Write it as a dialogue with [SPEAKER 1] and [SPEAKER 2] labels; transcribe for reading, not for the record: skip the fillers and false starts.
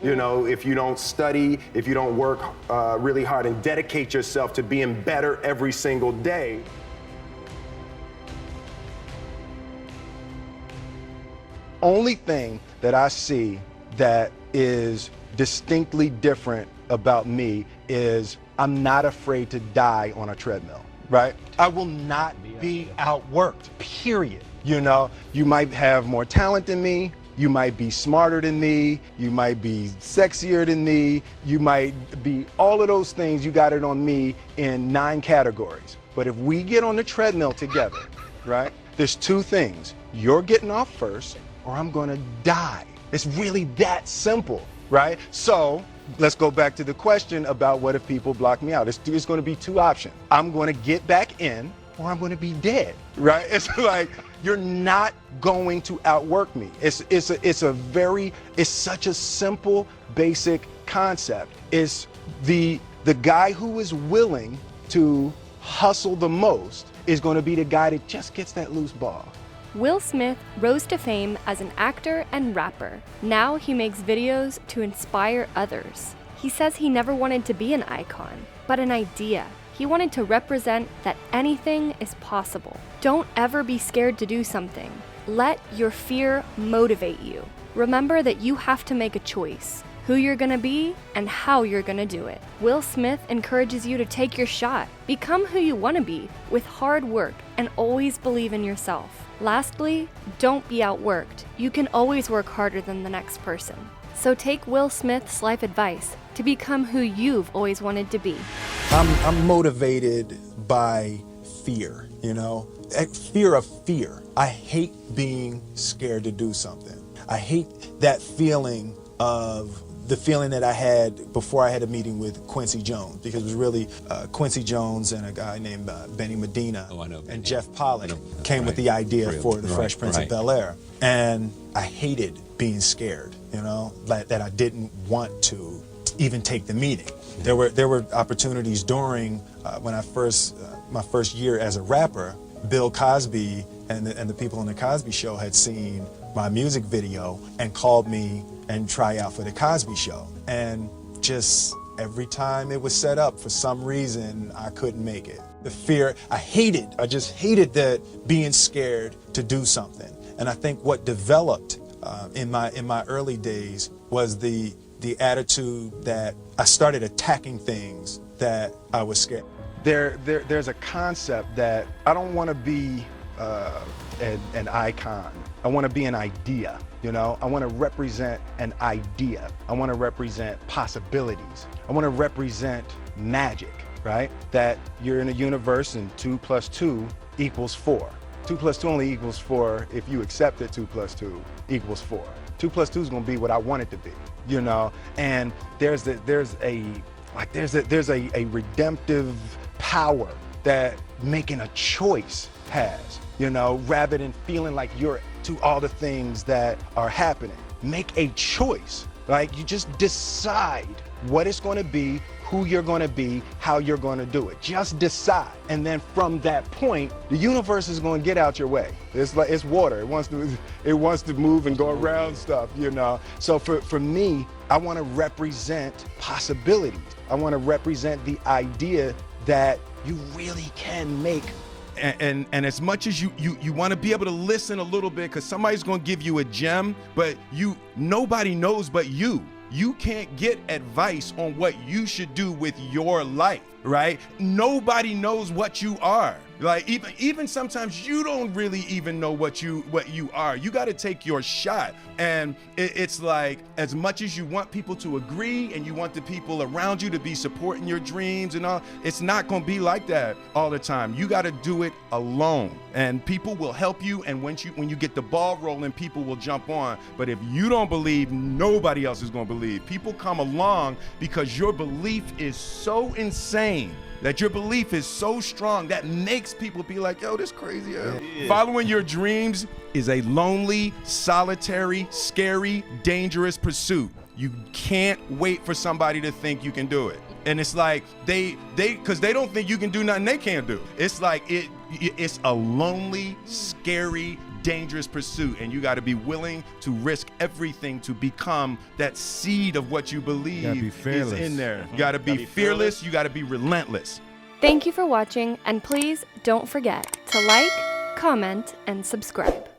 [SPEAKER 1] You know, if you don't study, if you don't work really hard and dedicate yourself to being better every single day.
[SPEAKER 2] Only thing that I see that is distinctly different about me is I'm not afraid to die on a treadmill, right? I will not be outworked, period. You know, you might have more talent than me, you might be smarter than me, you might be sexier than me, you might be all of those things. You got it on me in 9 categories. But if we get on the treadmill together, right, there's 2 things. You're getting off first, or I'm gonna die. It's really that simple, right? So let's go back to the question about what if people block me out. It's gonna be 2 options. I'm gonna get back in, or I'm gonna be dead, right? It's like, you're not going to outwork me. It's such a simple, basic concept. It's the guy who is willing to hustle the most is gonna be the guy that just gets that loose ball.
[SPEAKER 3] Will Smith rose to fame as an actor and rapper. Now he makes videos to inspire others. He says he never wanted to be an icon, but an idea. He wanted to represent that anything is possible. Don't ever be scared to do something. Let your fear motivate you. Remember that you have to make a choice, who you're gonna be and how you're gonna do it. Will Smith encourages you to take your shot. Become who you wanna be with hard work and always believe in yourself. Lastly, don't be outworked. You can always work harder than the next person. So take Will Smith's life advice to become who you've always wanted to be.
[SPEAKER 4] I'm motivated by fear, you know, fear of fear. I hate being scared to do something. I hate that feeling of the feeling that I had before I had a meeting with Quincy Jones, because it was really Quincy Jones and a guy named Benny Medina and Jeff Pollock came with the idea for the Fresh Prince of Bel-Air. And I hated being scared, you know, that I didn't want to even take the meeting. There were opportunities during when I my first year as a rapper. Bill Cosby and the people on the Cosby Show had seen my music video and called me and try out for the Cosby Show. And just every time it was set up, for some reason, I couldn't make it. The fear, I just hated that being scared to do something. And I think what developed in my early days was the attitude that I started attacking things that I was scared.
[SPEAKER 2] There's a concept that I don't want to be an icon. I want to be an idea, you know? I want to represent an idea. I want to represent possibilities. I want to represent magic, right? That you're in a universe and 2 + 2 = 4. 2 + 2 only equals 4 if you accept that 2 + 2 = 4. 2 + 2 is going to be what I want it to be, you know? And there's a redemptive power that making a choice has, you know, rather than feeling like you're to all the things that are happening. Make a choice. Like, you just decide what it's going to be, who you're going to be, how you're going to do it. Just decide. And then from that point, the universe is going to get out your way. It's like, it's water. It wants to move and go around stuff, you know. So for me, I want to represent possibilities. I want to represent the idea that you really can make.
[SPEAKER 5] And as much as you want to be able to listen a little bit, because somebody's going to give you a gem, but nobody knows but you. You can't get advice on what you should do with your life, right? Nobody knows what you are. Like, even sometimes you don't really even know what you are. You got to take your shot. And it's like, as much as you want people to agree and you want the people around you to be supporting your dreams and all, it's not going to be like that all the time. You got to do it alone, and people will help you. And when you get the ball rolling, people will jump on. But if you don't believe, nobody else is going to believe. People come along because your belief is so insane, that your belief is so strong, that makes people be like, yo, this crazy. Yeah. Following your dreams is a lonely, solitary, scary, dangerous pursuit. You can't wait for somebody to think you can do it. And it's like, because they don't think you can do nothing they can't do. It's like, it's a lonely, scary, dangerous pursuit, and you got to be willing to risk everything to become that seed of what you believe
[SPEAKER 6] be
[SPEAKER 5] is
[SPEAKER 6] fearless.
[SPEAKER 5] in there. You got to be fearless, you got to be relentless.
[SPEAKER 3] Thank you for watching, and please don't forget to like, comment, and subscribe.